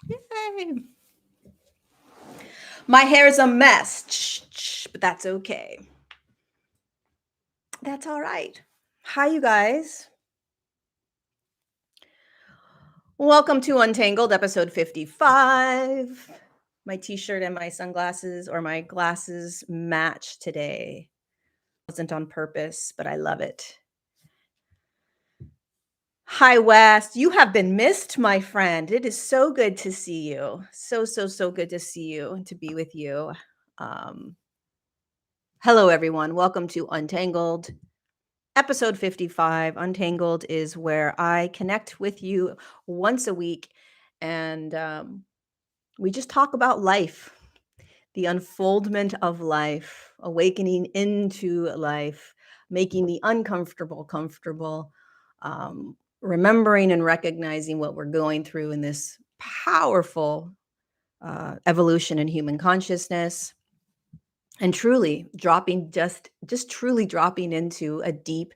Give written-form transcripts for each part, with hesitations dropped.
Yay. My hair's a mess, but that's okay. That's all right. Hi, you guys. Welcome to Untangled, episode 55. My t-shirt and my sunglasses or my glasses match today. Wasn't on purpose, but I love it. Hi, West. You have been missed, my friend. It is so good to see you. So good to see you and to be with you. Um, Hello, everyone. Welcome to Untangled. Episode 55. Untangled is where I connect with you once a week and we just talk about life, the unfoldment of life, awakening into life, making the uncomfortable comfortable, remembering and recognizing what we're going through in this powerful evolution in human consciousness. And truly dropping just truly dropping into a deep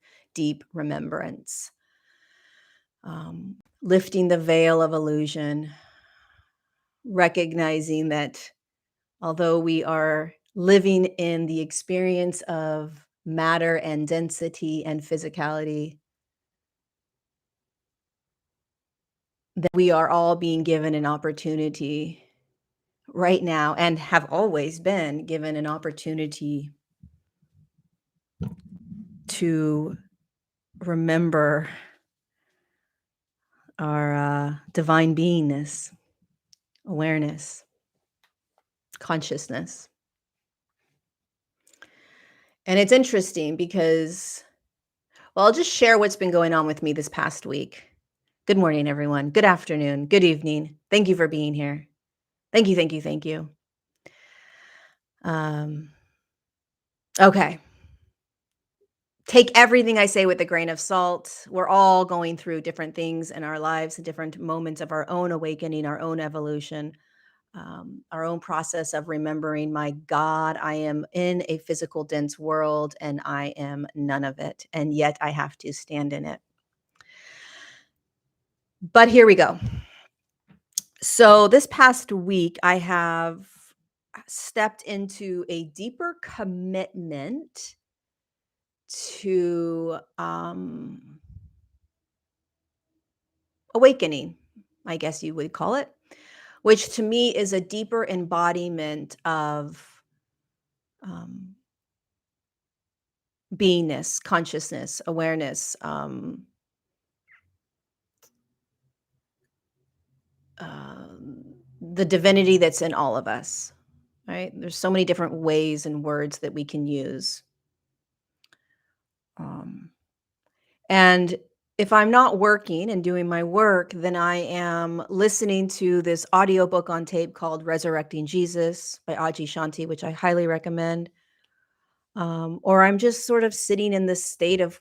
remembrance, lifting the veil of illusion, recognizing that although we are living in the experience of matter and density and physicality, that we are all being given an opportunity right now and have always been given an opportunity to remember our divine beingness, awareness, consciousness. And it's interesting because, well, I'll just share what's been going on with me this past week. Good morning, everyone. Good afternoon. Good evening. Thank you for being here. Thank you, thank you, thank you. Um, okay. Take everything I say with a grain of salt. We're all going through different things in our lives, different moments of our own awakening, our own evolution, our own process of remembering, my God, I am in a physical, dense world and I am none of it. And yet I have to stand in it. But here we go. So this past week, I have stepped into a deeper commitment to awakening, I guess you would call it, which to me is a deeper embodiment of um, beingness, consciousness, awareness, the divinity that's in all of us, right? There's so many different ways and words that we can use. And if I'm not working and doing my work, then I am listening to this audiobook on tape called Resurrecting Jesus by Aji Shanti, which I highly recommend. Or I'm just sort of sitting in this state of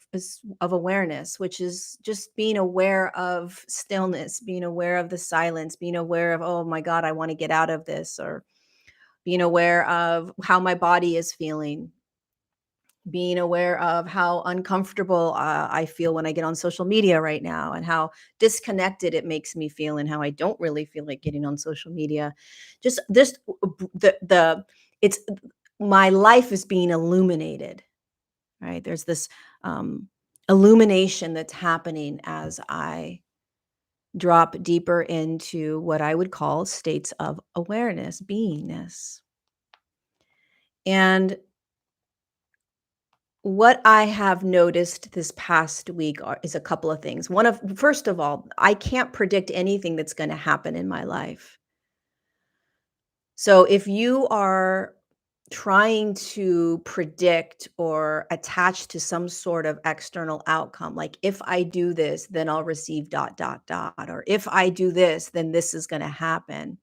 awareness, which is just being aware of stillness, being aware of the silence, being aware of, oh my God, I want to get out of this, or being aware of how my body is feeling, being aware of how uncomfortable I feel when I get on social media right now, and how disconnected it makes me feel, and how I don't really feel like getting on social media. Just this, the it's my life is being illuminated, right? There's this illumination that's happening as I drop deeper into what I would call states of awareness, beingness. And what I have noticed this past week is a couple of things. First of all, I can't predict anything that's going to happen in my life. So if you are trying to predict or attach to some sort of external outcome, like if I do this, then I'll receive dot, dot, dot, or if I do this, then this is going to happen.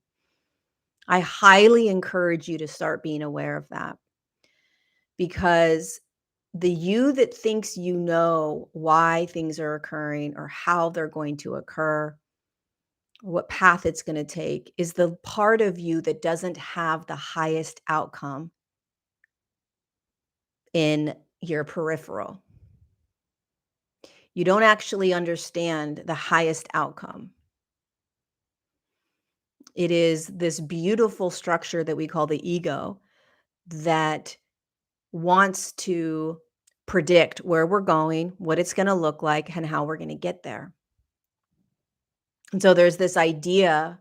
I highly encourage you to start being aware of that, because the you that thinks you know why things are occurring or how they're going to occur, what path it's going to take, is the part of you that doesn't have the highest outcome in your peripheral. You don't actually understand the highest outcome. It is this beautiful structure that we call the ego that wants to predict where we're going, what it's going to look like, and how we're going to get there. And so there's this idea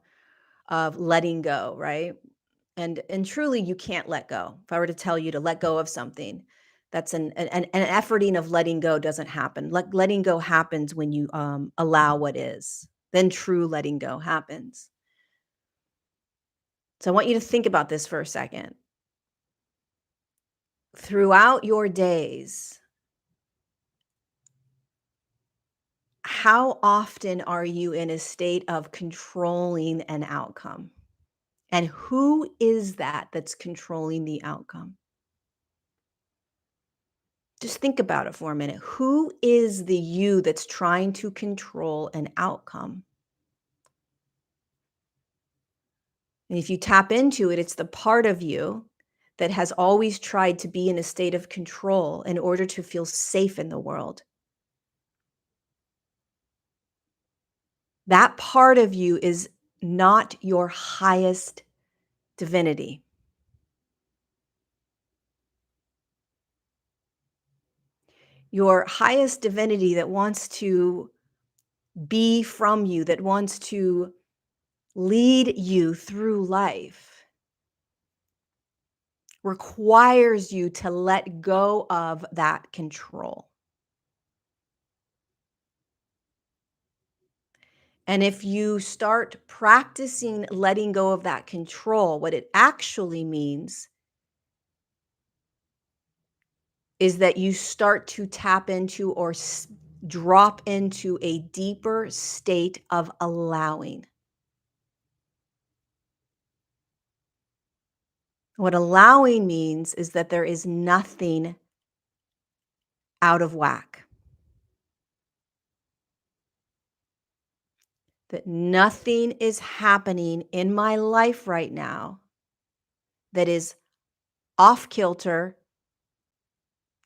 of letting go, right? And truly you can't let go. If I were to tell you to let go of something, that's an efforting of letting go doesn't happen. Letting go happens when you allow what is. Then true letting go happens. So I want you to think about this for a second. Throughout your days, how often are you in a state of controlling an outcome? And who is that that's controlling the outcome? Just think about it for a minute. Who is the you that's trying to control an outcome? And if you tap into it, it's the part of you that has always tried to be in a state of control in order to feel safe in the world. That part of you is not your highest divinity. Your highest divinity that wants to be from you, that wants to lead you through life, requires you to let go of that control. And if you start practicing letting go of that control, what it actually means is that you start to tap into or drop into a deeper state of allowing. What allowing means is that there is nothing out of whack, that nothing is happening in my life right now that is off kilter,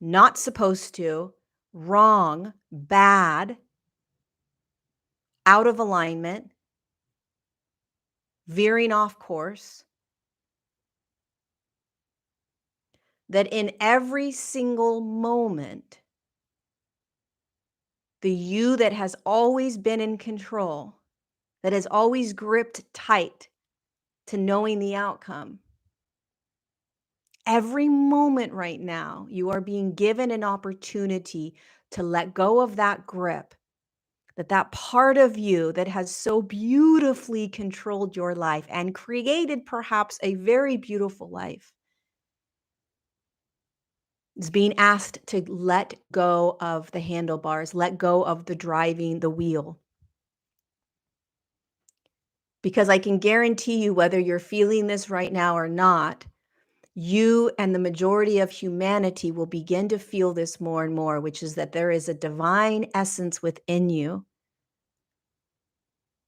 not supposed to, wrong, bad, out of alignment, veering off course. That in every single moment, the you that has always been in control, that has always gripped tight to knowing the outcome, every moment right now, you are being given an opportunity to let go of that grip, that part of you that has so beautifully controlled your life and created perhaps a very beautiful life is being asked to let go of the handlebars, let go of the driving the wheel. Because I can guarantee you, whether you're feeling this right now or not, you and the majority of humanity will begin to feel this more and more, which is that there is a divine essence within you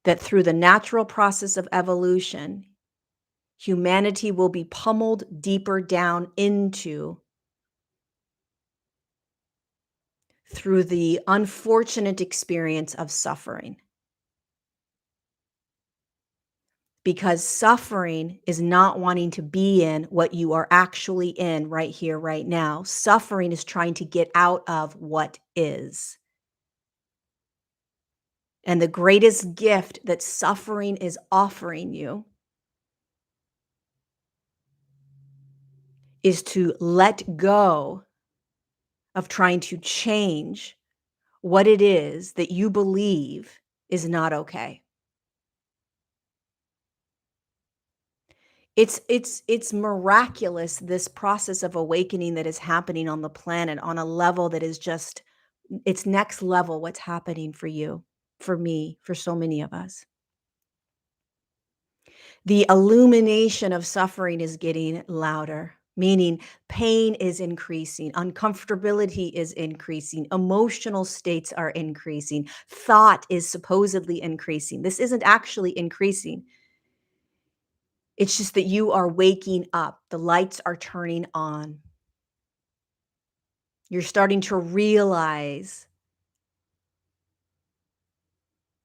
that through the natural process of evolution, humanity will be pummeled deeper down into through the unfortunate experience of suffering. Because suffering is not wanting to be in what you are actually in right here, right now. Suffering is trying to get out of what is. And the greatest gift that suffering is offering you is to let go of trying to change what it is that you believe is not okay. It's miraculous, this process of awakening that is happening on the planet on a level that is just it's next level what's happening for you, for me, for so many of us. The illumination of suffering is getting louder, meaning pain is increasing, uncomfortability is increasing, emotional states are increasing, thought is supposedly increasing. This isn't actually increasing. It's just that you are waking up. The lights are turning on. You're starting to realize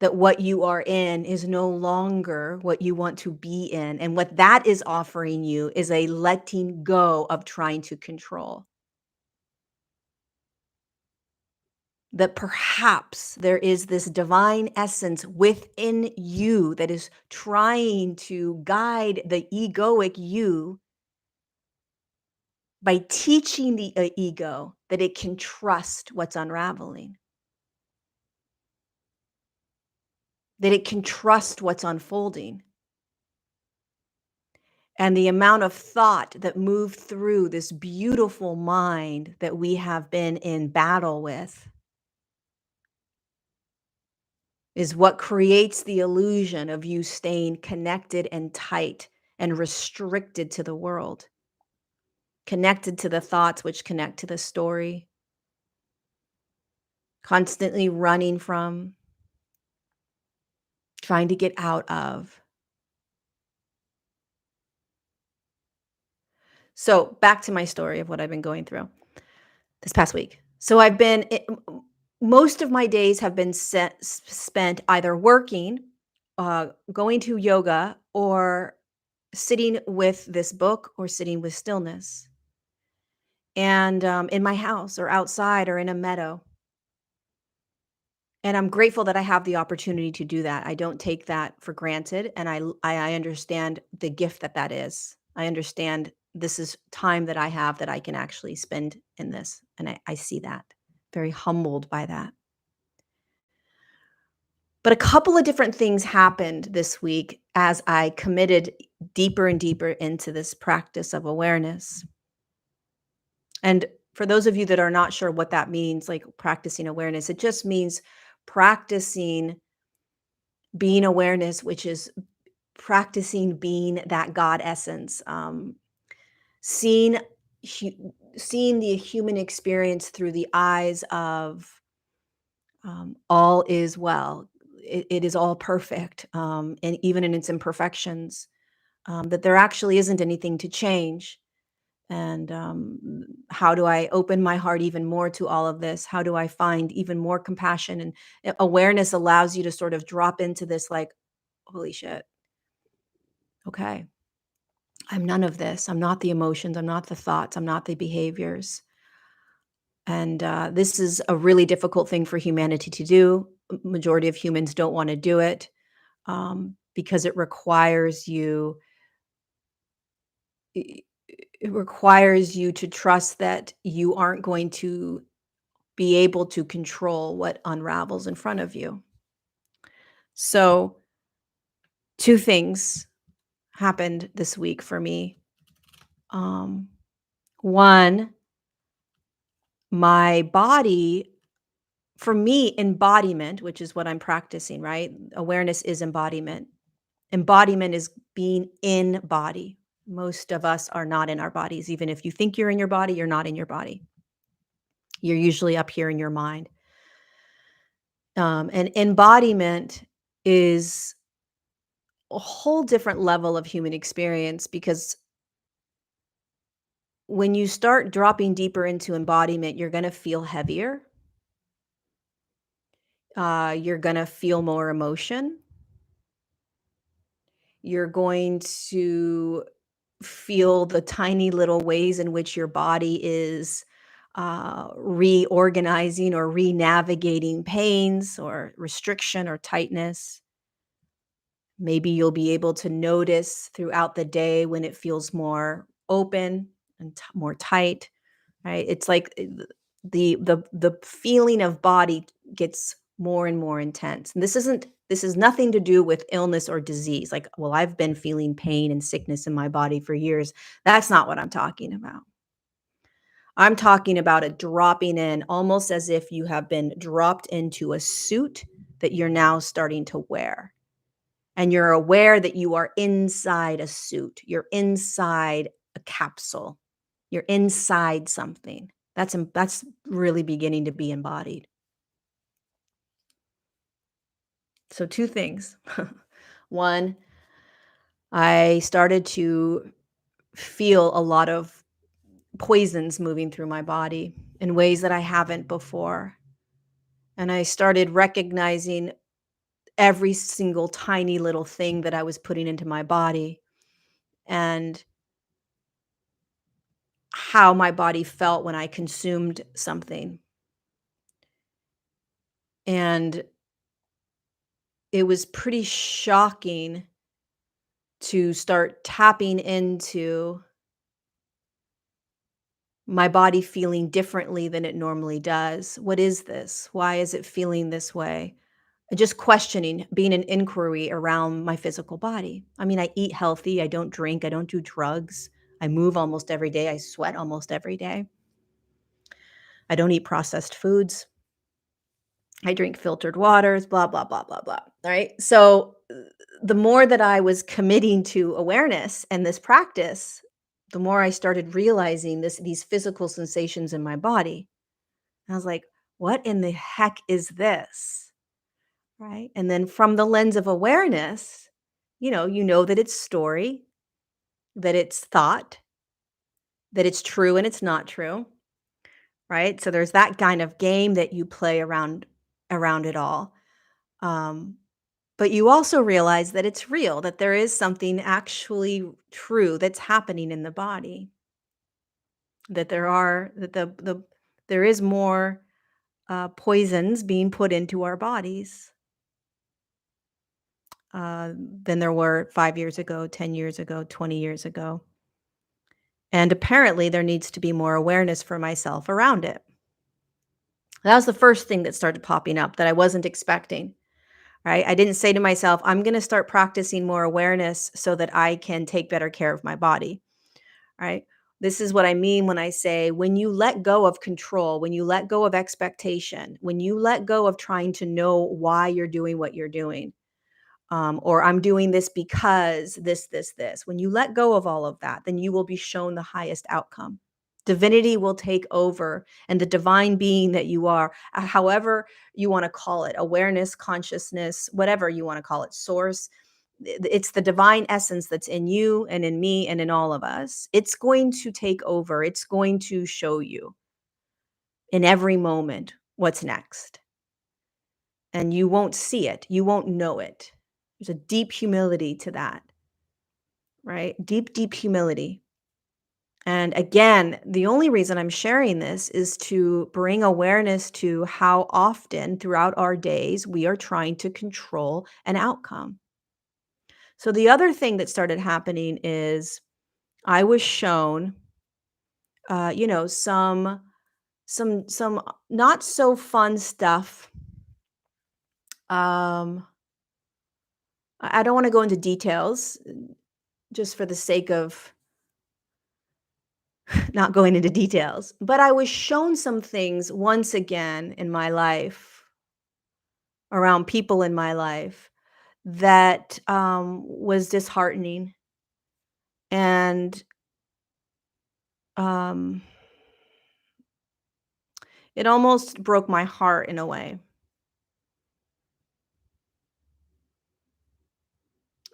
that what you are in is no longer what you want to be in. And what that is offering you is a letting go of trying to control. That perhaps there is this divine essence within you that is trying to guide the egoic you by teaching the ego that it can trust what's unraveling, that it can trust what's unfolding. And the amount of thought that moved through this beautiful mind that we have been in battle with is what creates the illusion of you staying connected and tight and restricted to the world, connected to the thoughts which connect to the story, constantly running from, trying to get out of. So, back to my story of what I've been going through this past week. So, most of my days have been spent either working, going to yoga, or sitting with this book or sitting with stillness. And in my house or outside or in a meadow. And I'm grateful that I have the opportunity to do that. I don't take that for granted, and I understand the gift that that is. I understand this is time that I have that I can actually spend in this, and I see that. Very humbled by that. But a couple of different things happened this week as I committed deeper and deeper into this practice of awareness. And for those of you that are not sure what that means, like practicing awareness, it just means practicing being awareness, which is practicing being that God essence, seeing seeing the human experience through the eyes of all is well. It is all perfect, and even in its imperfections, that there actually isn't anything to change. And how do I open my heart even more to all of this? How do I find even more compassion? And awareness allows you to sort of drop into this, like, holy shit, okay, I'm none of this. I'm not the emotions. I'm not the thoughts. I'm not the behaviors. And this is a really difficult thing for humanity to do. Majority of humans don't want to do it, because it it requires you to trust that you aren't going to be able to control what unravels in front of you. So, two things happened this week for me. Um, One, my body, for me, embodiment, which is what I'm practicing, right? Awareness is embodiment. Embodiment is being in body. Most of us are not in our bodies. Even if you think you're in your body, you're not in your body. You're usually up here in your mind. And embodiment is a whole different level of human experience, because when you start dropping deeper into embodiment, you're going to feel heavier. You're going to feel more emotion. You're going to feel the tiny little ways in which your body is reorganizing or re-navigating pains or restriction or tightness. Maybe you'll be able to notice throughout the day when it feels more open and more tight, right? It's like the feeling of body gets more and more intense. And this is nothing to do with illness or disease. Like, well, I've been feeling pain and sickness in my body for years. That's not what I'm talking about. I'm talking about it dropping in, almost as if you have been dropped into a suit that you're now starting to wear. And you're aware that you are inside a suit. You're inside a capsule. You're inside something. That's really beginning to be embodied. So two things. One, I started to feel a lot of poisons moving through my body in ways that I haven't before. And I started recognizing every single tiny little thing that I was putting into my body and how my body felt when I consumed something. And it was pretty shocking to start tapping into my body feeling differently than it normally does. What is this? Why is it feeling this way? Just questioning, being an inquiry around my physical body. I mean, I eat healthy, I don't drink, I don't do drugs, I move almost every day, I sweat almost every day. I don't eat processed foods. I drink filtered waters, blah, blah, blah, blah, blah. Right. So the more that I was committing to awareness and this practice, the more I started realizing these physical sensations in my body. And I was like, what in the heck is this? Right. And then from the lens of awareness, you know that it's story, that it's thought, that it's true and it's not true. Right. So there's that kind of game that you play around it all. Um, But you also realize that it's real, that there is something actually true that's happening in the body, that there is more poisons being put into our bodies than there were 5 years ago, 10 years ago, 20 years ago, and apparently there needs to be more awareness for myself around it. That was the first thing that started popping up that I wasn't expecting. Right? I didn't say to myself, I'm going to start practicing more awareness so that I can take better care of my body. Right? This is what I mean when I say when you let go of control, when you let go of expectation, when you let go of trying to know why you're doing what you're doing, or I'm doing this because this. When you let go of all of that, then you will be shown the highest outcome. Divinity will take over, and the divine being that you are, however you want to call it, awareness, consciousness, whatever you want to call it, source, it's the divine essence that's in you and in me and in all of us. It's going to take over. It's going to show you in every moment what's next. And you won't see it. You won't know it. There's a deep humility to that, right? Deep, deep humility. And again, the only reason I'm sharing this is to bring awareness to how often throughout our days we are trying to control an outcome. So the other thing that started happening is I was shown, some not so fun stuff. I don't want to go into details just for the sake of not going into details, but I was shown some things once again in my life, around people in my life, that was disheartening and um, it almost broke my heart in a way.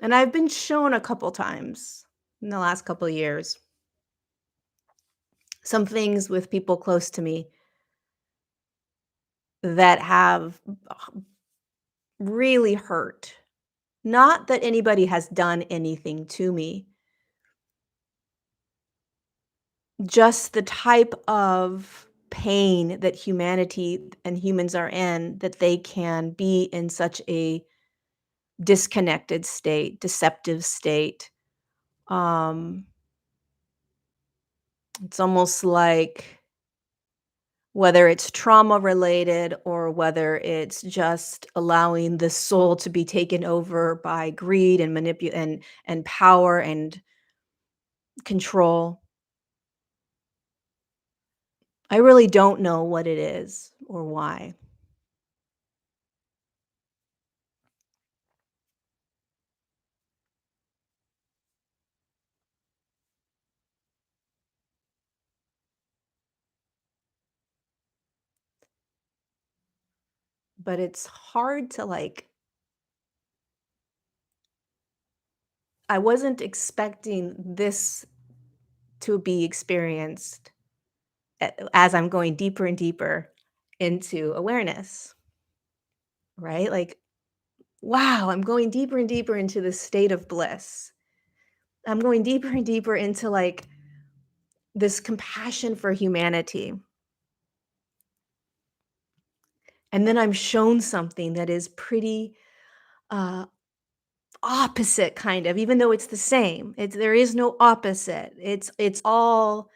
And I've been shown a couple times in the last couple of years some things with people close to me that have really hurt. Not that anybody has done anything to me, just the type of pain that humanity and humans are in, that they can be in such a disconnected state, deceptive state. Um, it's almost like whether it's trauma related or whether it's just allowing the soul to be taken over by greed and and power and control. I really don't know what it is or why, but it's hard to I wasn't expecting this to be experienced as I'm going deeper and deeper into awareness, right? Like wow, I'm going deeper and deeper into this state of bliss. I'm going deeper and deeper into like this compassion for humanity. And then I'm shown something that is pretty uh, opposite, kind of, even though it's the same. There is no opposite. It's all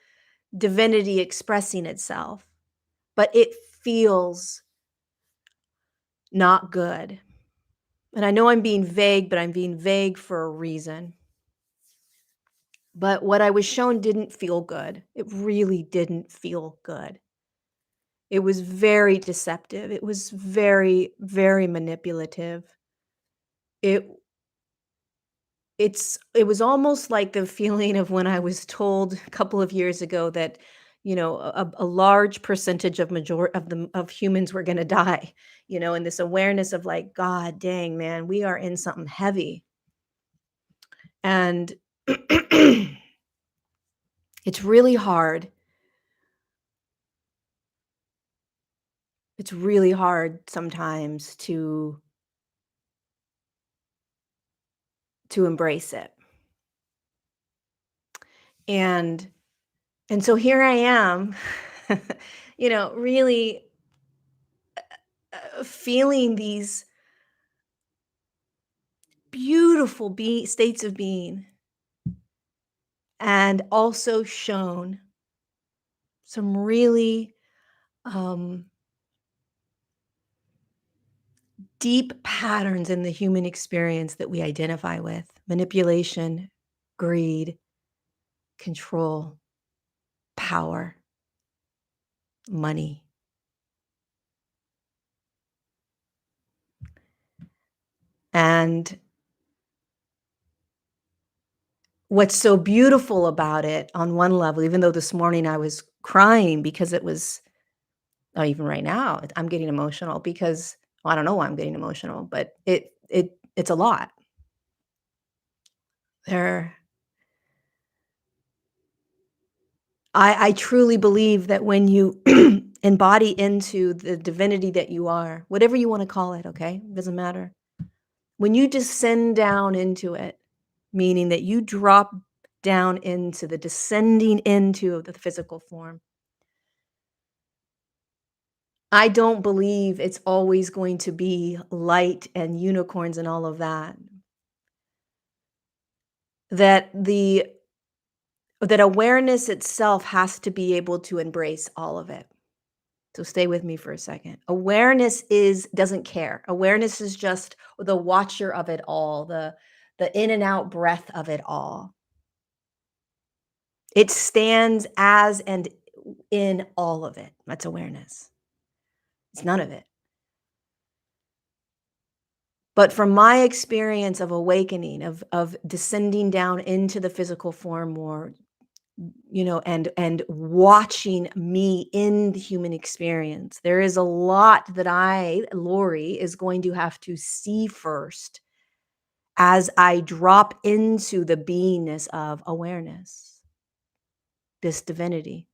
divinity expressing itself, but it feels not good. And I know I'm being vague, but I'm being vague for a reason. But what I was shown didn't feel good. It really didn't feel good. It was very deceptive. It was very, very manipulative. It it was almost like the feeling of when I was told a couple of years ago that, a large percentage of humans were gonna die, and this awareness of like, God dang, man, we are in something heavy. And it's really hard. It's really hard sometimes to embrace it. And and so here I am, really feeling these beautiful states of being, and also shown some really um, deep patterns in the human experience that we identify with: manipulation, greed, control, power, money. And what's so beautiful about it on one level, even though this morning I was crying because it was, oh, even right now, I'm getting emotional because, well, I don't know why I'm getting emotional, but it's a lot. There I truly believe that when you embody into the divinity that you are, whatever you wanna call it, okay? Doesn't matter. When you descend down into it, meaning that you drop down into the descending into the physical form, I don't believe it's always going to be light and unicorns and all of that. That the that awareness itself has to be able to embrace all of it. So stay with me for a second. Awareness is doesn't care. Awareness is just the watcher of it all, the in and out breath of it all. It stands as and in all of it. That's awareness. It's none of it. But from my experience of awakening, of descending down into the physical form more, and watching me in the human experience, there is a lot that Lori, is going to have to see first as I drop into the beingness of awareness, this divinity.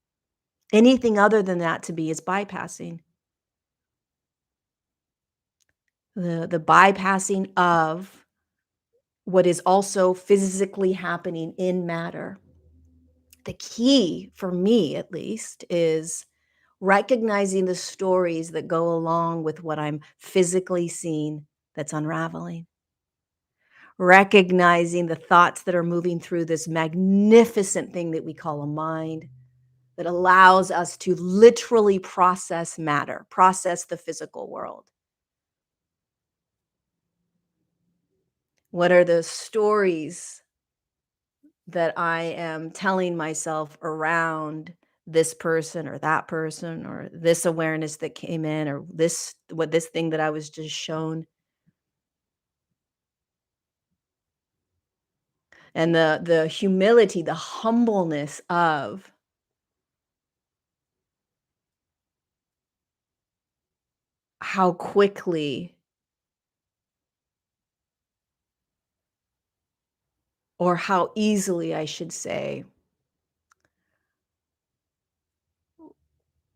Anything other than that to me is bypassing. The bypassing of what is also physically happening in matter. The key, for me at least, is recognizing the stories that go along with what I'm physically seeing that's unraveling. Recognizing the thoughts that are moving through this magnificent thing that we call a mind, that allows us to literally process matter, process the physical world. What are the stories that I am telling myself around this person or that person or this awareness that came in or this thing that I was just shown? And the humility, the humbleness of how quickly, or how easily, I should say,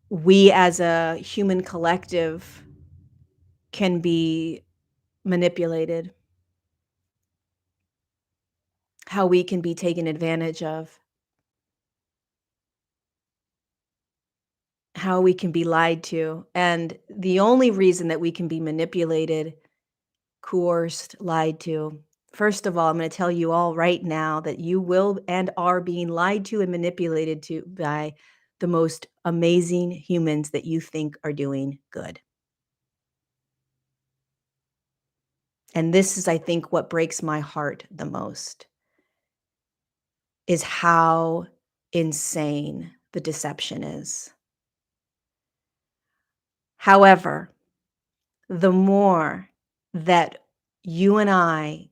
we as a human collective can be manipulated, how we can be taken advantage of, how we can be lied to. And the only reason that we can be manipulated, coerced, lied to, first of all, I'm going to tell you all right now that you will and are being lied to and manipulated to by the most amazing humans that you think are doing good. And this is, I think, what breaks my heart the most is how insane the deception is. However, the more that you and I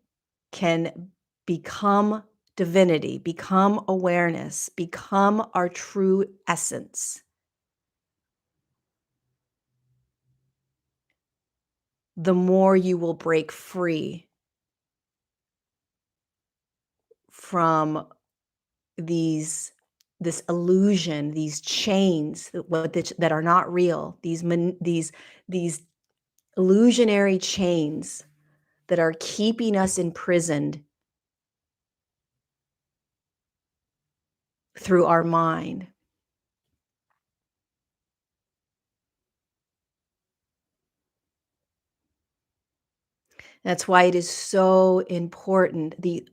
can become divinity, become awareness, become our true essence, the more you will break free from these this illusion, these chains that are not real, these illusionary chains that are keeping us imprisoned through our mind. That's why it is so important. The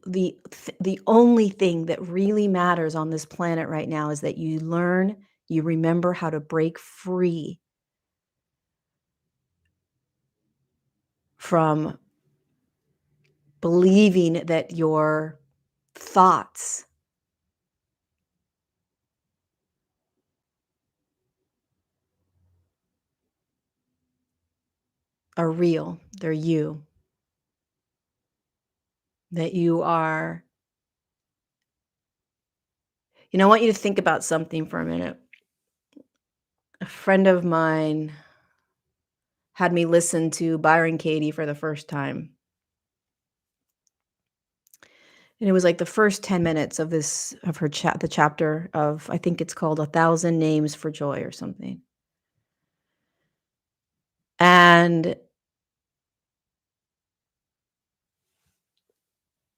only thing that really matters on this planet right now is that you learn, you remember how to break free from believing that your thoughts are real. They're you. That you are, I want you to think about something for a minute. A friend of mine had me listen to Byron Katie for the first time. And it was like the first 10 minutes of the chapter of, I think it's called A Thousand Names for Joy or something. And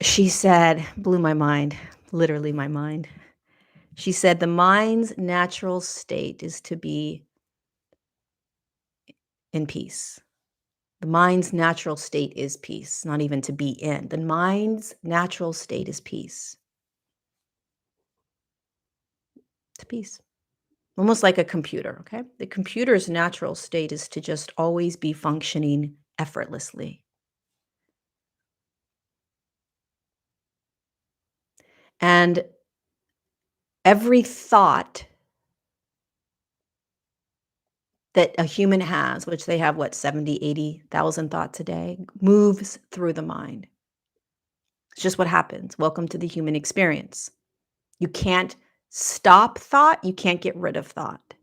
she said, blew my mind, literally my mind. She said, the mind's natural state is to be in peace. The mind's natural state is peace, not even to be in. The mind's natural state is peace. It's peace. Almost like a computer, okay? The computer's natural state is to just always be functioning effortlessly. And every thought that a human has, which they have, 70, 80,000 thoughts a day, moves through the mind. It's just what happens. Welcome to the human experience. You can't stop thought. You can't get rid of thought.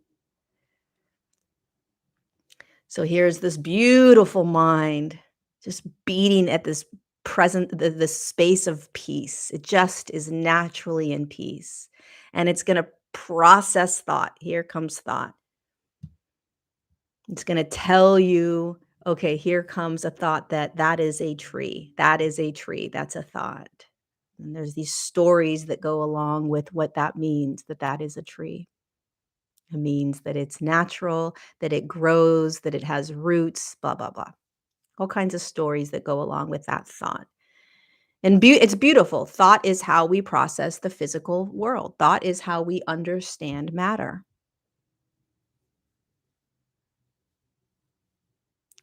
So here's this beautiful mind just beating at this this space of peace. It just is naturally in peace. And it's going to process thought. Here comes thought. It's going to tell you, okay, here comes a thought that is a tree. That is a tree. That's a thought. And there's these stories that go along with what that means, that is a tree. It means that it's natural, that it grows, that it has roots, blah, blah, blah. All kinds of stories that go along with that thought. And it's beautiful. Thought is how we process the physical world. Thought is how we understand matter.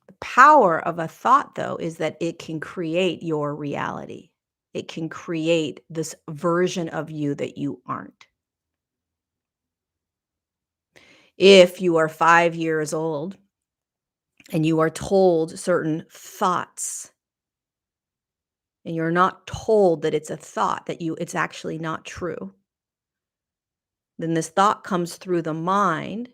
The power of a thought, though, is that it can create your reality. It can create this version of you that you aren't. If you are 5 years old and you are told certain thoughts, and you're not told that it's a thought, that it's actually not true, then this thought comes through the mind.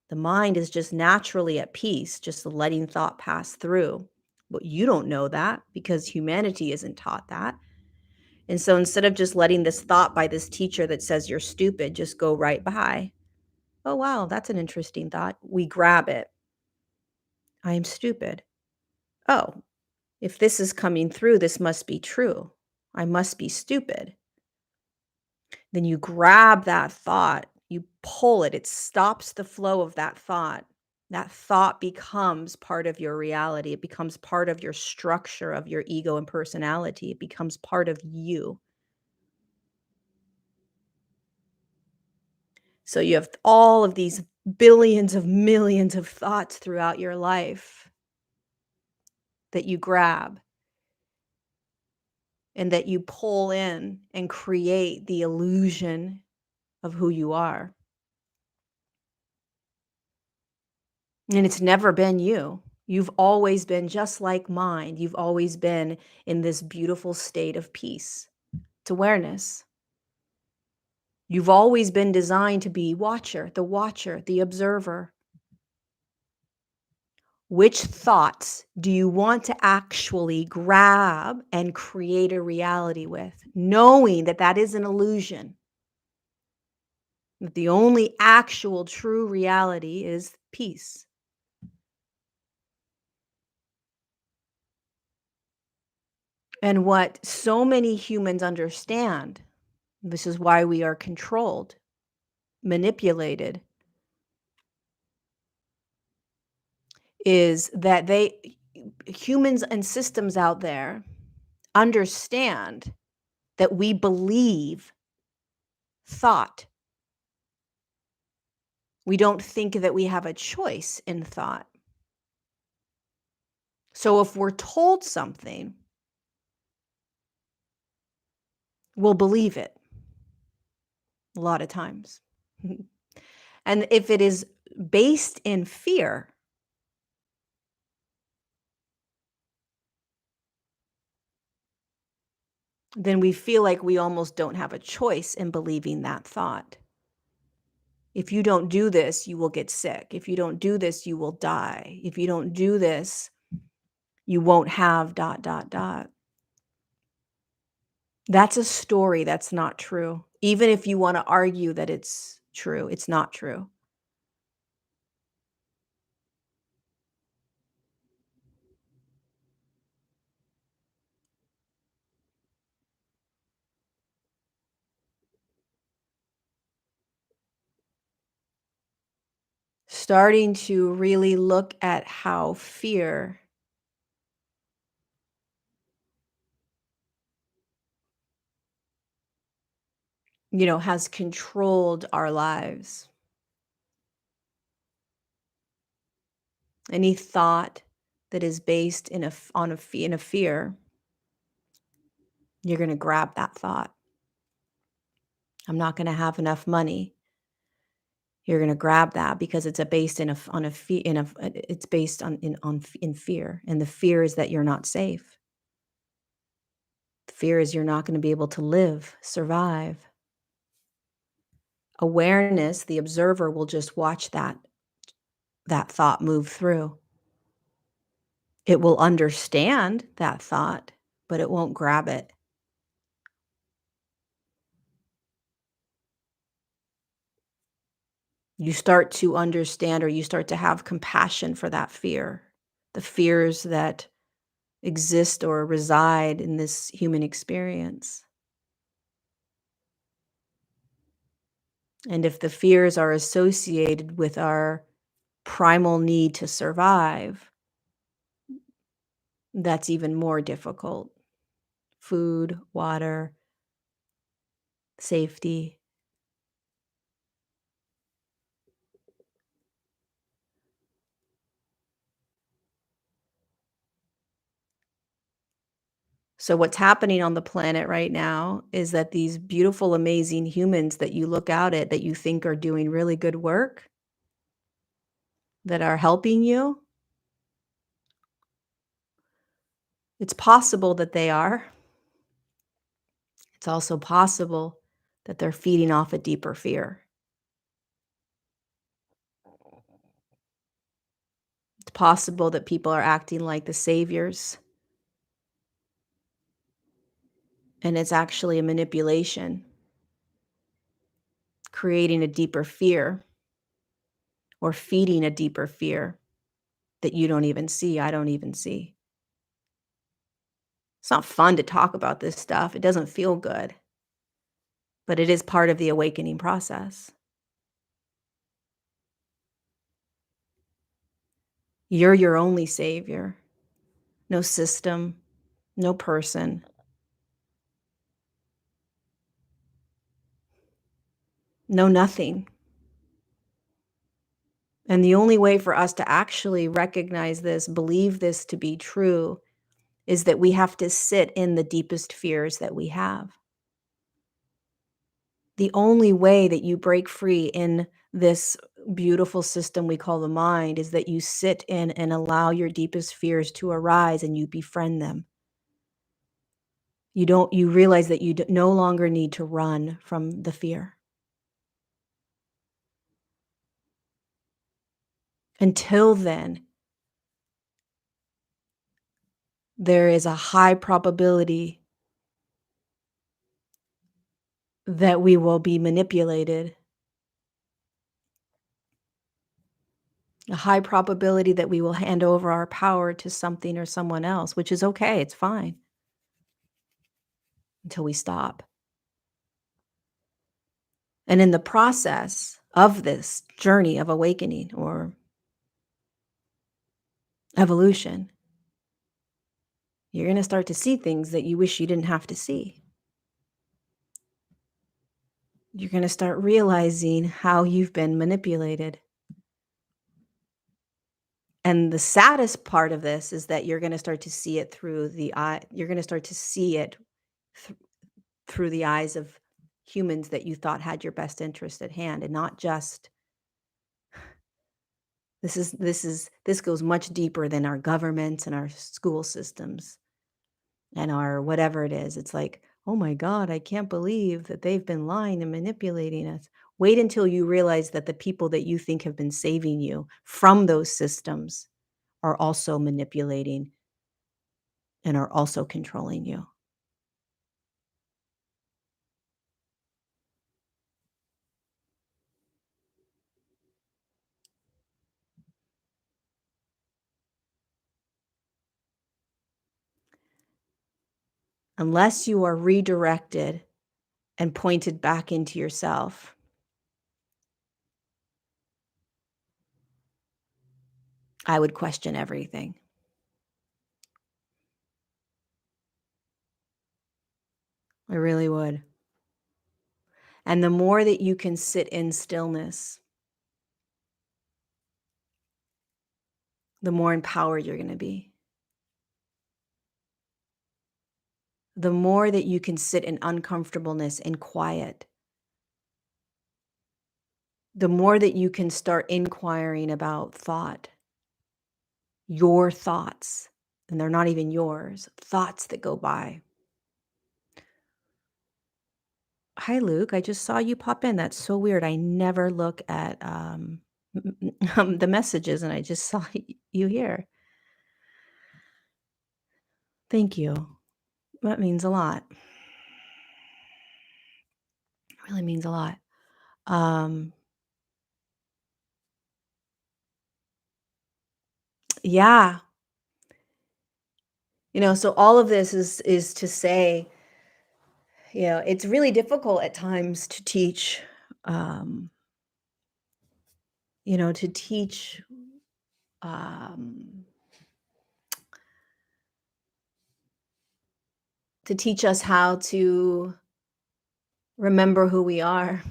The mind is just naturally at peace, just letting thought pass through. But you don't know that because humanity isn't taught that. And so instead of just letting this thought by this teacher that says you're stupid just go right by, oh, wow, that's an interesting thought. We grab it. I am stupid. Oh, If this is coming through, this must be true. I must be stupid. Then you grab that thought, you pull it, it stops the flow of that thought. That thought becomes part of your reality. It becomes part of your structure of your ego and personality. It becomes part of you. So you have all of these billions of millions of thoughts throughout your life that you grab and that you pull in and create the illusion of who you are. And it's never been you. You've always been just like mind. You've always been in this beautiful state of peace. It's awareness. You've always been designed to be watcher, the observer. Which thoughts do you want to actually grab and create a reality with, knowing that that is an illusion? That the only actual true reality is peace. And what so many humans understand, this is why we are controlled, manipulated, is that humans and systems out there understand that we believe thought. We don't think that we have a choice in thought. So if we're told something, we'll believe it a lot of times. And if it is based in fear, then we feel like we almost don't have a choice in believing that thought. If you don't do this, you will get sick. If you don't do this, you will die. If you don't do this, you won't have ... That's a story that's not true. Even if you want to argue that it's true, it's not true. Starting to really look at how fear has controlled our lives. Any thought that is based in a fear, you're going to grab that thought. I'm not going to have enough money. You're going to grab that because it's based in it's based in fear, and the fear is that you're not safe. The fear is you're not going to be able to live, survive. Awareness, the observer, will just watch that thought move through. It will understand that thought, but it won't grab it. You start to understand, or you start to have compassion for that fear, the fears that exist or reside in this human experience. And if the fears are associated with our primal need to survive, that's even more difficult. Food, water, safety. So what's happening on the planet right now is that these beautiful, amazing humans that you look out at, that you think are doing really good work, that are helping you, it's possible that they are. It's also possible that they're feeding off a deeper fear. It's possible that people are acting like the saviors, and it's actually a manipulation, creating a deeper fear or feeding a deeper fear that you don't even see, I don't even see. It's not fun to talk about this stuff. It doesn't feel good, but it is part of the awakening process. You're your only savior. No system, no person, no nothing. And the only way for us to actually recognize this, believe this to be true, is that we have to sit in the deepest fears that we have. The only way that you break free in this beautiful system we call the mind is that you sit in and allow your deepest fears to arise and you befriend them. You realize that you no longer need to run from the fear. Until then, there is a high probability that we will be manipulated, a high probability that we will hand over our power to something or someone else, which is okay, it's fine until we stop. And in the process of this journey of awakening or evolution, you're going to start to see things that you wish you didn't have to see. You're going to start realizing how you've been manipulated. And the saddest part of this is that you're going to start to see it through the eye. You're going to start to see it th- through the eyes of humans that you thought had your best interest at hand, and not just this goes much deeper than our governments and our school systems and our whatever it is. It's like, oh my God, I can't believe that they've been lying and manipulating us. Wait until you realize that the people that you think have been saving you from those systems are also manipulating and are also controlling you. Unless you are redirected and pointed back into yourself, I would question everything. I really would. And the more that you can sit in stillness, the more empowered you're going to be. The more that you can sit in uncomfortableness and quiet, the more that you can start inquiring about thought, your thoughts, and they're not even yours, thoughts that go by. Hi, Luke. I just saw you pop in. That's so weird. I never look at the messages, and I just saw you here. Thank you. That means a lot. It really means a lot. Um, yeah. So all of this is to say, it's really difficult at times to teach, um, to teach, um, us how to remember who we are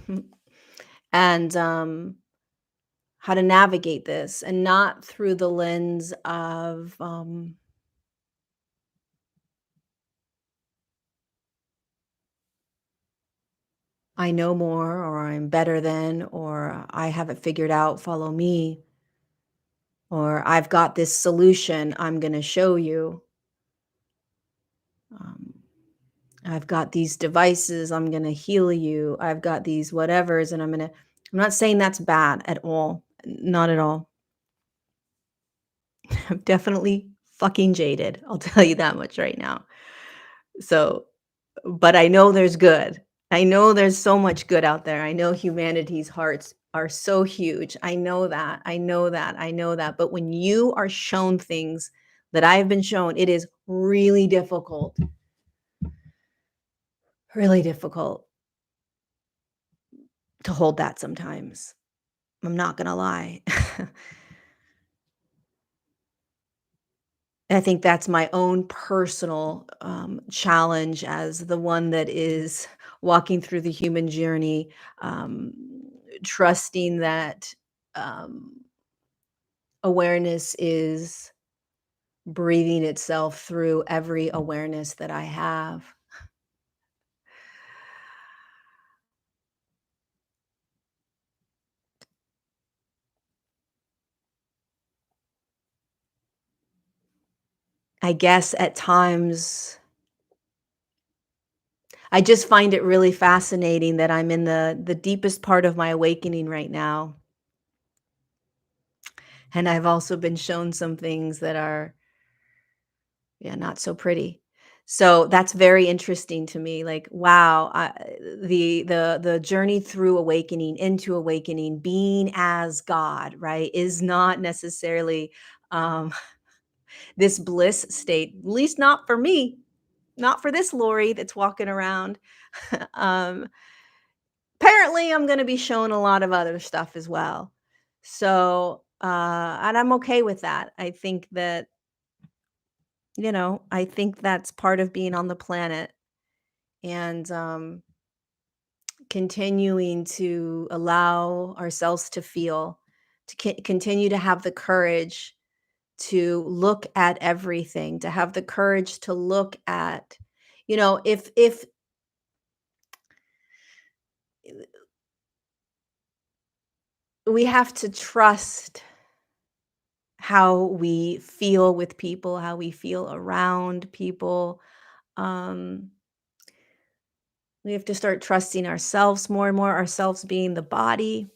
and how to navigate this, and not through the lens of I know more, or I'm better than, or I have it figured out, follow me, or I've got this solution, I'm going to show you. Um, I've got these devices, I'm going to heal you. I've got these whatevers, and I'm not saying that's bad at all. Not at all. I'm definitely fucking jaded. I'll tell you that much right now. So, but I know there's good. I know there's so much good out there. I know humanity's hearts are so huge. I know that. I know that. I know that. But when you are shown things that I have been shown, it is really difficult to hold that sometimes. I'm not gonna lie. I think that's my own personal, challenge as the one that is walking through the human journey, um, trusting that, um, awareness is breathing itself through every awareness that I have. I guess at times, I just find it really fascinating that I'm in the deepest part of my awakening right now, and I've also been shown some things that are, yeah, not so pretty. So that's very interesting to me. Like, wow, the journey through awakening, into awakening, being as God, right, is not necessarily um, this bliss state. At least not for me, not for this Lori that's walking around. um, Apparently, I'm going to be shown a lot of other stuff as well. So, and I'm okay with that. I think that I think that's part of being on the planet and continuing to allow ourselves to feel, to continue to have the courage to look at everything, to have the courage to look at, if we have to trust how we feel with people, how we feel around people. Um, we have to start trusting ourselves more and more, ourselves being the body,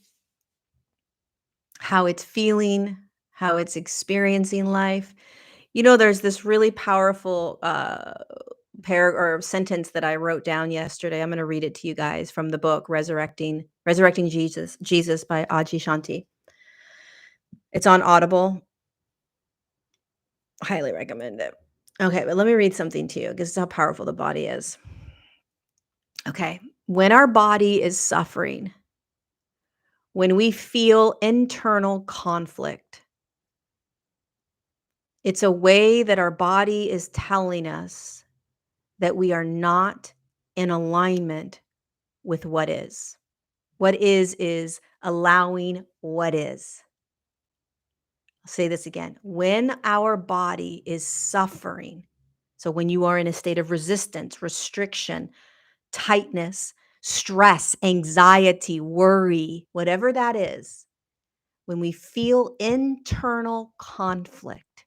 how it's feeling, how it's experiencing life. There's this really powerful or sentence that I wrote down yesterday. I'm going to read it to you guys from the book Resurrecting Jesus by Aji Shanti. It's on Audible. Highly recommend it. Okay, but let me read something to you because it's how powerful the body is. Okay. When our body is suffering, when we feel internal conflict, it's a way that our body is telling us that we are not in alignment with what is. What is allowing what is. I'll say this again. When our body is suffering, so when you are in a state of resistance, restriction, tightness, stress, anxiety, worry, whatever that is, when we feel internal conflict,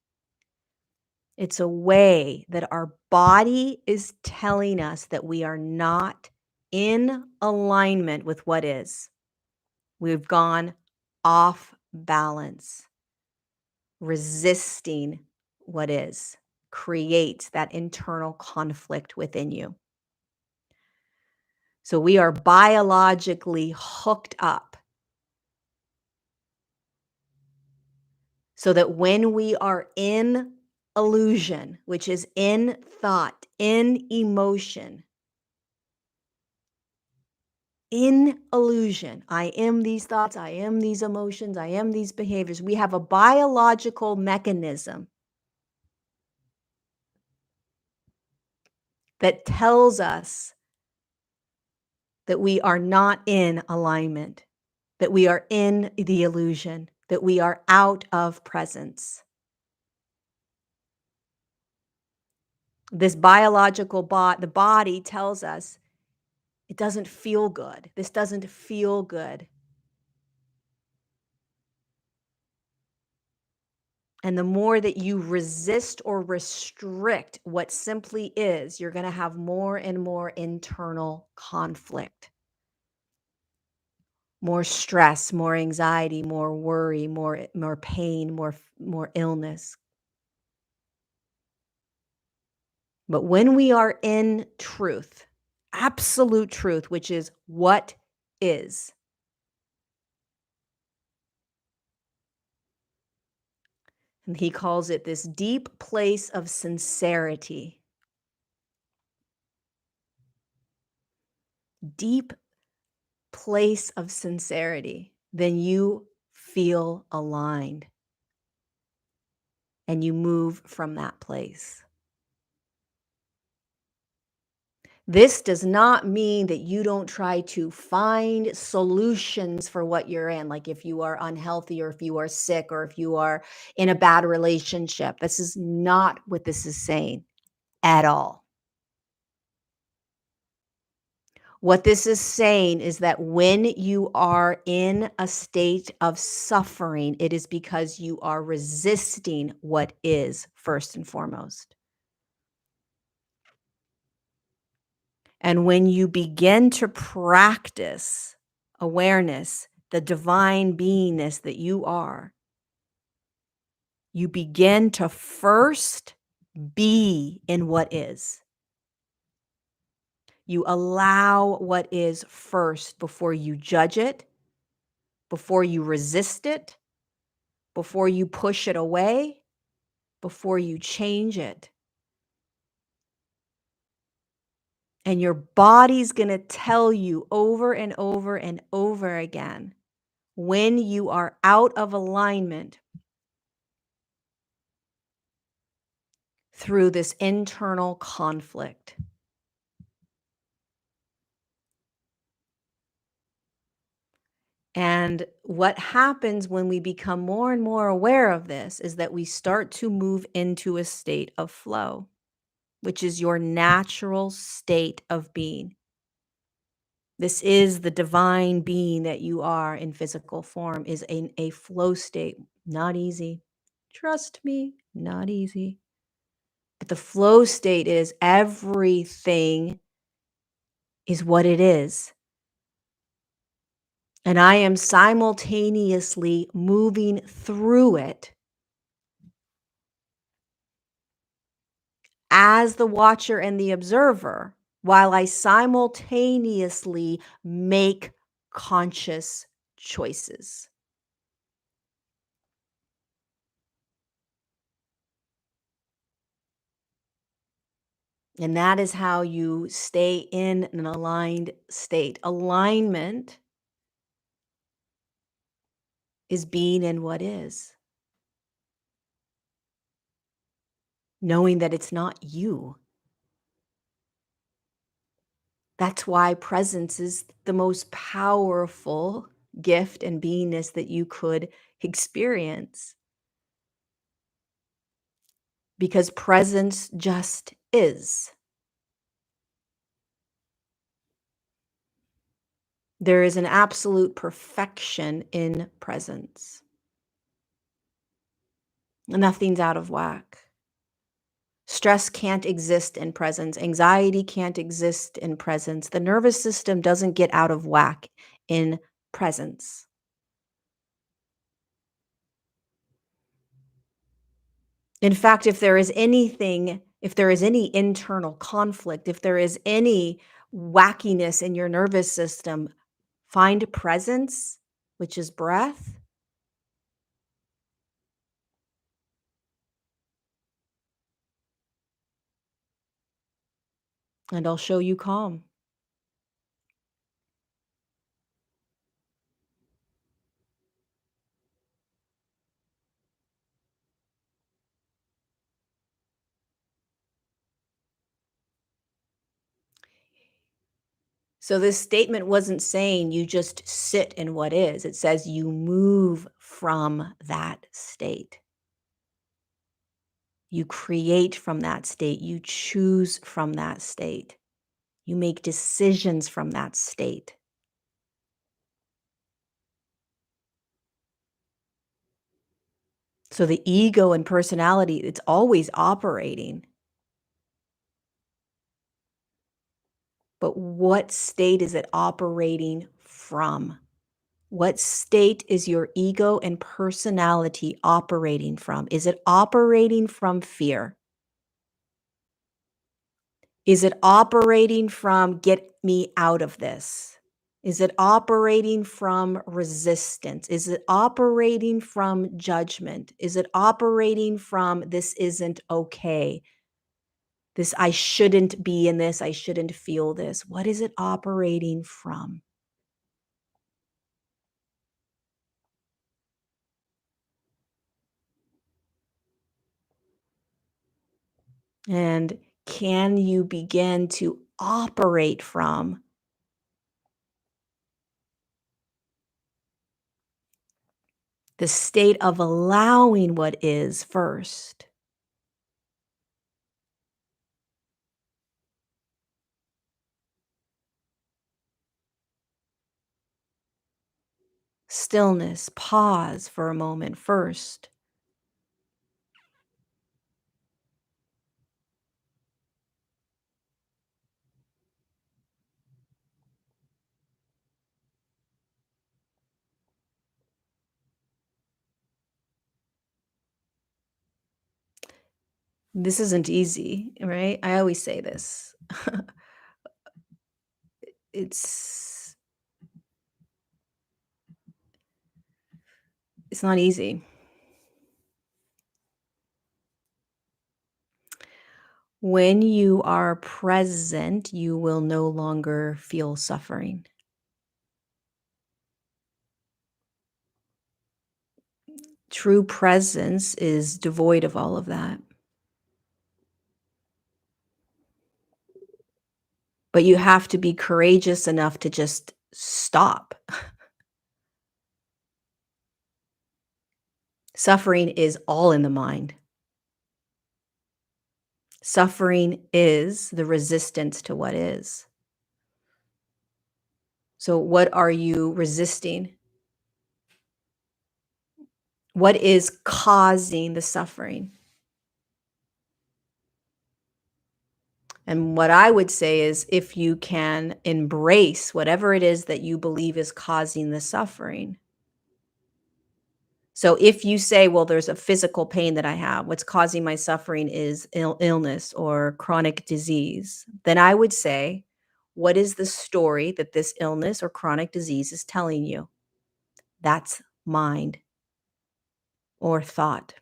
it's a way that our body is telling us that we are not in alignment with what is. We've gone off balance. Resisting what is creates that internal conflict within you. So we are biologically hooked up so that when we are in illusion, which is in thought, in emotion, in illusion, I am these thoughts, I am these emotions, I am these behaviors. We have a biological mechanism that tells us that we are not in alignment, that we are in the illusion, that we are out of presence. This biological the body tells us it doesn't feel good. This doesn't feel good. And the more that you resist or restrict what simply is, you're going to have more and more internal conflict, more stress, more anxiety, more worry, more pain, more illness. But when we are in truth, absolute truth, which is what is, And he calls it this deep place of sincerity. Deep place of sincerity. Then you feel aligned and you move from that place. This does not mean that you don't try to find solutions for what you're in, like if you are unhealthy or if you are sick or if you are in a bad relationship. This is not what this is saying at all. What this is saying is that when you are in a state of suffering, it is because you are resisting what is first and foremost. And when you begin to practice awareness, the divine beingness that you are, you begin to first be in what is. You allow what is first before you judge it, before you resist it, before you push it away, before you change it. And your body's going to tell you over and over and over again when you are out of alignment through this internal conflict. And what happens when we become more and more aware of this is that we start to move into a state of flow, which is your natural state of being. This is the divine being that you are in physical form, is in a flow state. Not easy. Trust me, not easy. But the flow state is everything is what it is. And I am simultaneously moving through it as the watcher and the observer, while I simultaneously make conscious choices. And that is how you stay in an aligned state. Alignment is being in what is, knowing that it's not you. That's why presence is the most powerful gift and beingness that you could experience. Because presence just is. There is an absolute perfection in presence. Nothing's out of whack. Stress can't exist in presence. Anxiety can't exist in presence. The nervous system doesn't get out of whack in presence. In fact, if there is anything, if there is any internal conflict, if there is any wackiness in your nervous system, find presence, which is breath, and I'll show you calm. So this statement wasn't saying you just sit in what is. It says you move from that state. You create from that state. You choose from that state. You make decisions from that state. So the ego and personality, it's always operating. But what state is it operating from? What state is your ego and personality operating from? Is it operating from fear? Is it operating from get me out of this? Is it operating from resistance? Is it operating from judgment? Is it operating from this isn't okay? This I shouldn't be in this, I shouldn't feel this. What is it operating from? And can you begin to operate from the state of allowing what is first? Stillness, pause for a moment first. This isn't easy, right? I always say this. It's it's not easy. When you are present, you will no longer feel suffering. True presence is devoid of all of that. But you have to be courageous enough to just stop. Suffering is all in the mind. Suffering is the resistance to what is. So, what are you resisting? What is causing the suffering? And what I would say is if you can embrace whatever it is that you believe is causing the suffering. So if you say, well, there's a physical pain that I have, what's causing my suffering is illness or chronic disease, then I would say, what is the story that this illness or chronic disease is telling you? That's mind or thought.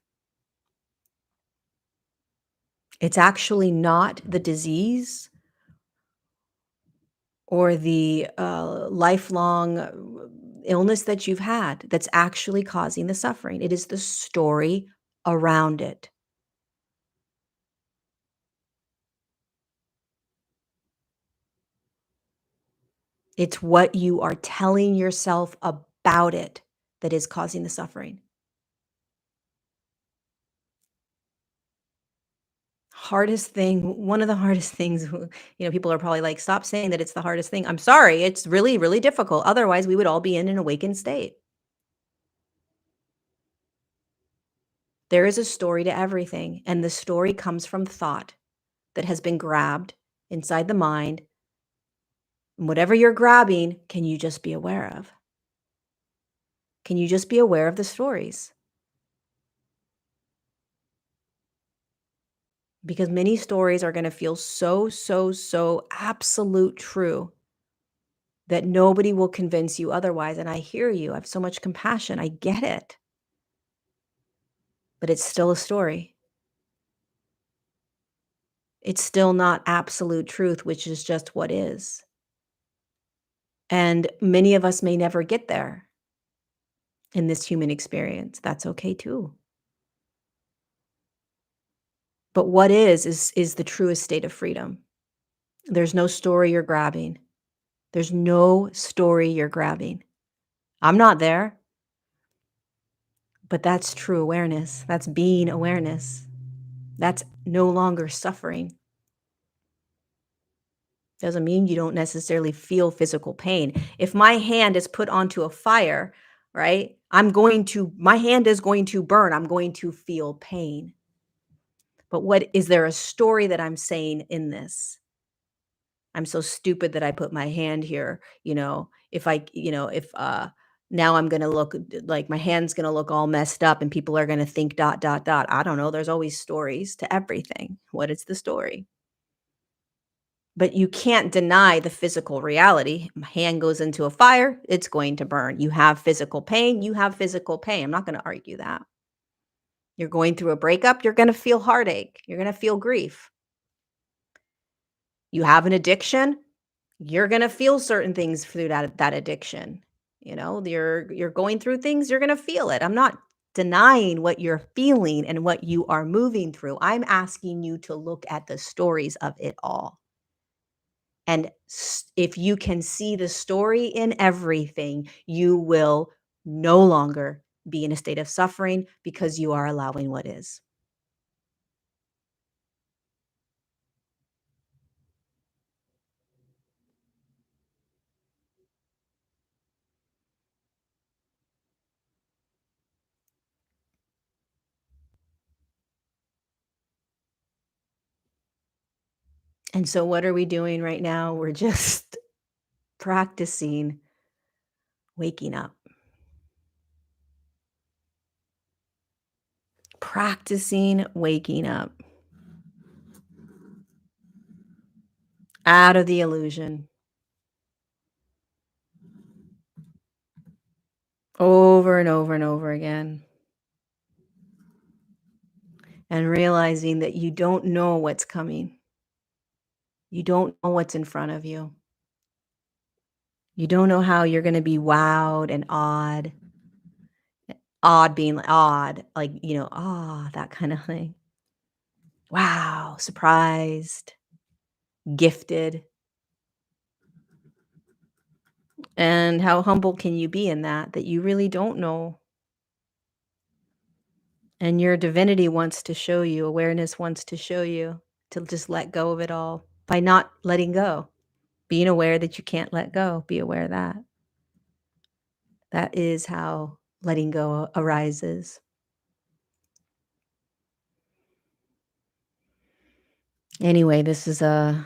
It's actually not the disease or the lifelong illness that you've had that's actually causing the suffering. It is the story around it. It's what you are telling yourself about it that is causing the suffering. Hardest thing, one of the hardest things, people are probably like, stop saying that it's the hardest thing. I'm sorry, it's really, really difficult. Otherwise, we would all be in an awakened state. There is a story to everything, and the story comes from thought that has been grabbed inside the mind. And whatever you're grabbing, can you just be aware of? Can you just be aware of the stories? Because many stories are going to feel so, so, so absolute true that nobody will convince you otherwise. And I hear you. I have so much compassion. I get it. But it's still a story. It's still not absolute truth, which is just what is. And many of us may never get there in this human experience. That's okay too. But what is the truest state of freedom. There's no story you're grabbing. There's no story you're grabbing. I'm not there, but that's true awareness. That's being awareness. That's no longer suffering. Doesn't mean you don't necessarily feel physical pain. If my hand is put onto a fire, right? My hand is going to burn. I'm going to feel pain. But what is there a story that I'm saying in this? I'm so stupid that I put my hand here, if now I'm going to look like my hand's going to look all messed up and people are going to think dot dot dot. I don't know, there's always stories to everything. What is the story? But you can't deny the physical reality. My hand goes into a fire, it's going to burn. You have physical pain, you have physical pain. I'm not going to argue that. You're going through a breakup, you're going to feel heartache, you're going to feel grief. You have an addiction, you're going to feel certain things through that addiction. You're going through things, you're going to feel it. I'm not denying what you're feeling and what you are moving through. I'm asking you to look at the stories of it all. And if you can see the story in everything, you will no longer be in a state of suffering because you are allowing what is. And so, what are we doing right now? We're just practicing waking up, practicing waking up out of the illusion over and over and over again, and realizing that you don't know what's coming. You don't know what's in front of you. You don't know how you're going to be wowed and awed. Odd being odd, like, that kind of thing. Wow, surprised, gifted. And how humble can you be in that you really don't know? And your divinity wants to show you, awareness wants to show you to just let go of it all by not letting go. Being aware that you can't let go, be aware of that. That is how letting go arises. Anyway, this is a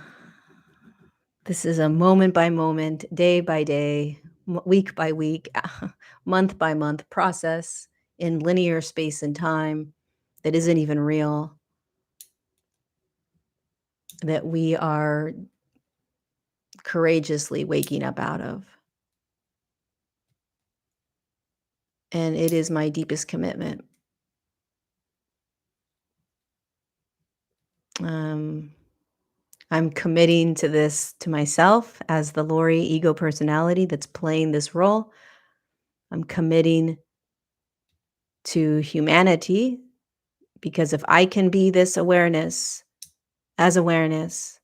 moment by moment, day by day, week by week, month by month process in linear space and time that isn't even real, that we are courageously waking up out of. And it is my deepest commitment. Um, I'm committing to this to myself as the Lori ego personality that's playing this role. I'm committing to humanity because if I can be this awareness as awareness,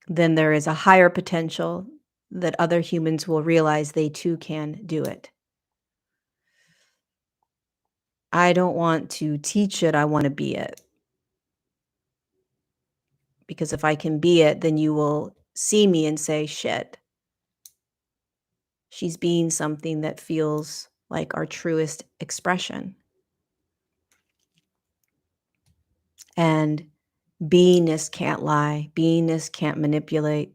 then there is a higher potential that other humans will realize they too can do it. I don't want to teach it, I want to be it. Because if I can be it, then you will see me and say, shit, she's being something that feels like our truest expression. And beingness can't lie, beingness can't manipulate,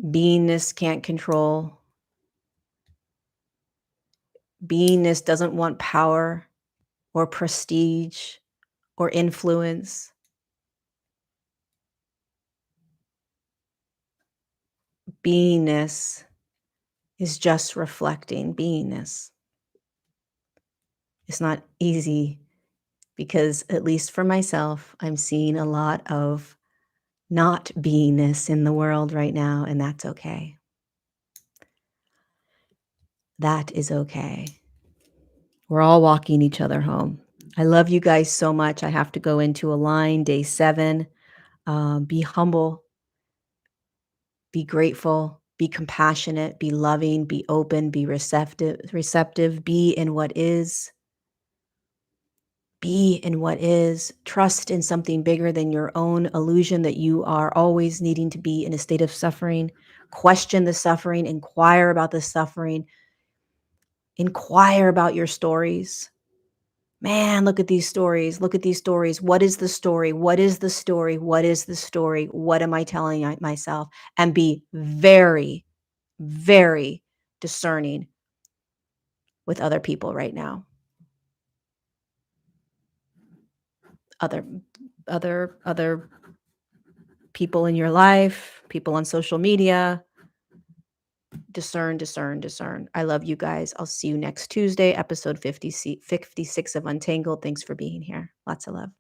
beingness can't control, beingness doesn't want power or prestige or influence. Beingness is just reflecting beingness. It's not easy because, at least for myself, I'm seeing a lot of not beingness in the world right now, and that's okay. That is okay. We're all walking each other home. I love you guys so much. I have to go into a line, day 7. Be humble, be grateful, be compassionate, be loving, be open, be receptive, be in what is. Be in what is. Trust in something bigger than your own illusion that you are always needing to be in a state of suffering. Question the suffering, inquire about the suffering, inquire about your stories. Man, look at these stories. Look at these stories. What is the story? What is the story? What is the story? What am I telling myself? And be very, very discerning with other people right now. Other other people in your life, people on social media. Discern, discern, discern. I love you guys. I'll see you next Tuesday, episode 56 of Untangled. Thanks for being here. Lots of love.